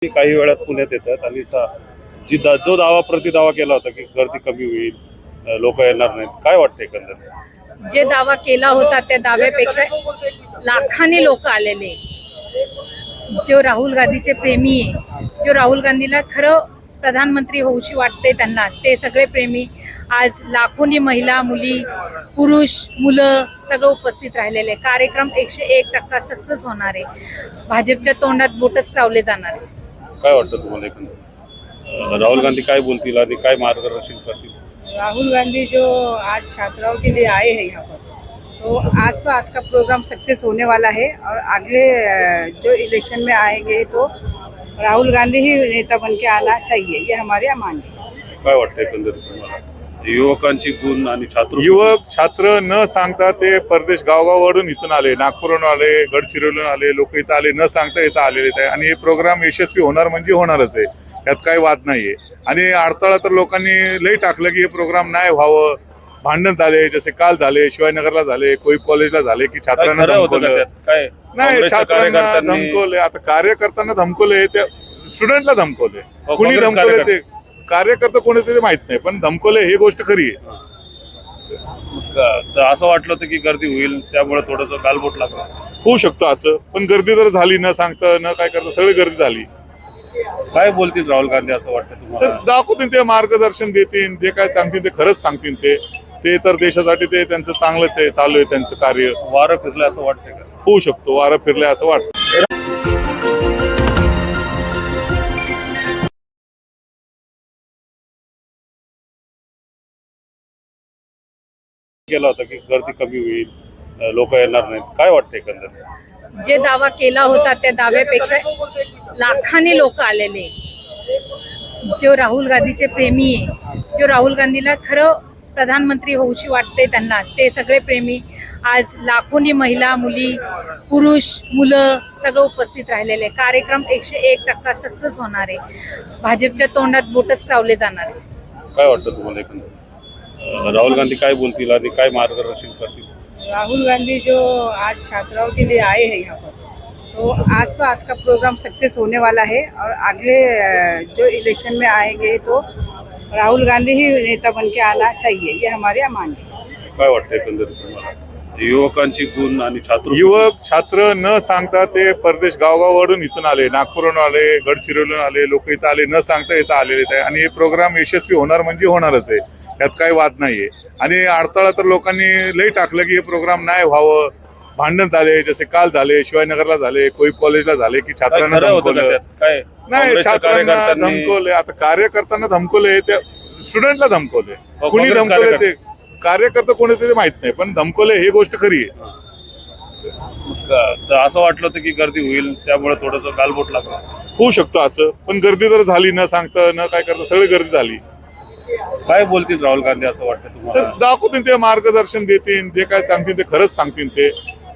काही वेळात पुण्यात येतात आणि जो दावा प्रतिदावा केला होता की गर्दी कमी होईल, लोक येणार नाहीत, काय वाटतं एकंदरीत? जे दावा केला होता त्या दाव्यापेक्षा लाखांनी लोक आलेले. जो राहुल गांधीचे प्रेमी आहे, जो राहुल गांधीला खरं प्रधानमंत्री होऊशी वाटते त्यांना, ते सगळे प्रेमी आज लाखोनी महिला, मुली, पुरुष, मुलं सगळं उपस्थित राहिलेले. कार्यक्रम 101% सक्सेस होणार आहे. भाजपच्या तोंडात बोटच चावले जाणार आहे. काय वाटतं तुम्हाला एकंदरीत? राहुल गांधी काय बोलतील आणि काय मार्गदर्शन करतील? राहुल गांधी जो आज छात्राओं के लिए आए हैं यहाँ पर, तो आज का प्रोग्राम सक्सेस होने वाला है और आगे जो इलेक्शन में आएंगे तो राहुल गांधी ही नेता बन के आना चाहिए, ये हमारी मांग है. काय वाटतं एकंदरीत तुम्हाला? युवकांची गुण आणि युवक छात्र न सांगता ते परदेश गावगाववरून इथून आले, नागपूरहून आले, गडचिरोलीहून आले, लोक इथं आले, न सांगता इथं आलेले आहे आणि हे प्रोग्राम यशस्वी होणार म्हणजे होणारच आहे, यात काही वाद नाहीये. आणि अडथळा तर लोकांनी लई टाकलं की हे प्रोग्राम नाही व्हावं. भांडण झाले, जसे काल झाले, शिवाजीनगरला झाले, कोई कॉलेजला झाले की छात्रांना धमकवलं. नाही, छात्रांना धमकवले. आता कार्यकर्त्यांना धमकवले, त्या स्टुडंटला धमकवले. कुणी धमकवले ते कार्यकर्ता कोणी ते माहित नाही, पण धमकवले ही गोष्ट खरी आहे. तर असं वाटलं होतं की गर्दी होईल, त्यामुळे थोडंसं गालबोट लागलं. होऊ शकतो असं, पण गर्दी जर झाली, न सांगता न काय करता सगळी गर्दी झाली. काय बोलतील राहुल गांधी असं वाटतं तर तुम्हाला? दाखवतील, ते मार्गदर्शन देतील, जे काय सांगतील ते खरंच सांगतील. ते तर देशासाठी ते त्यांचं चांगलंच आहे, चालू आहे त्यांचं कार्य. वारं फिरलं असं वाटतंय का? होऊ शकतो, वारं फिरले असं वाटतं. केला होता की गर्दी कमी होईल, लोक येणार नाहीत, काय वाटतं एकंदरीत? जे दावा केला होता त्या दाव्यापेक्षा लाखांनी लोक आलेले. जो राहुल गांधीचे प्रेमी आहे, जो राहुल गांधीला खरं प्रधानमंत्री होऊशी वाटते त्यांना, ते सगळे प्रेमी आज लाखोनी महिला, मुली, पुरुष, मुलं सगळं उपस्थित राहिलेले. कार्यक्रम 101% सक्सेस होणार आहे. भाजपच्या तोंडात बोटच चावले जाणार आहे. काय वाटतं तुम्हाला एकंदरीत? राहुल गांधी काय बोलतील आणि काय मार्गदर्शन करतील? राहुल गांधी जो आज छात्राओं के लिए आए हैं यहाँ पर, तो आज का प्रोग्राम सक्सेस होने वाला है और आगे जो इलेक्शन में आएंगे तो राहुल गांधी ही नेता बन के आना चाहिए, ये हमारी मांग है. काय वाटतं एकंदरीत तुम्हाला? युवकांची गुण आणि युवक छात्र न सांगता ते परदेश गावगाववरून इथून आले, नागपूरहून आले, गडचिरोलीहून आले, लोक इथं आले, न सांगता इथं आलेले आहे आणि हे प्रोग्राम यशस्वी होणार म्हणजे होणारच आहे, यात काही वाद नाहीये. आणि अडथळा तर लोकांनी लई टाकलं की हे प्रोग्राम नाही व्हावं. भांडण झाले, जसे काल झाले, शिवाजीनगरला झाले, कोई कॉलेजला झाले की छात्रांना धमकवलं. नाही, छात्रांना धमकवले. आता कार्यकर्त्यांना धमकवले, त्या स्टुडंटला धमकवले. कुणी धमकवले ते कार्यकर्ता कोणी ते माहित नाही, पण धमकवले ही गोष्ट खरी आहे. तर असं वाटलं होतं की गर्दी होईल, त्यामुळे थोडंसं गालबोट लागलं. होऊ शकतो असं, पण गर्दी जर झाली, न सांगता न काय करता सगळी गर्दी झाली. काय बोलतील राहुल गांधी असं वाटतं तर तुम्हाला? दाखवतील, ते मार्गदर्शन देतील, जे काय सांगतील ते खरंच सांगतील.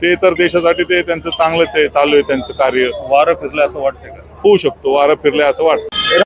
ते तर देशासाठी ते त्यांचं चांगलंच आहे, चालू आहे त्यांचं कार्य. वारं फिरलं असं वाटतंय का? होऊ शकतो, वारं फिरले असं वाटतं.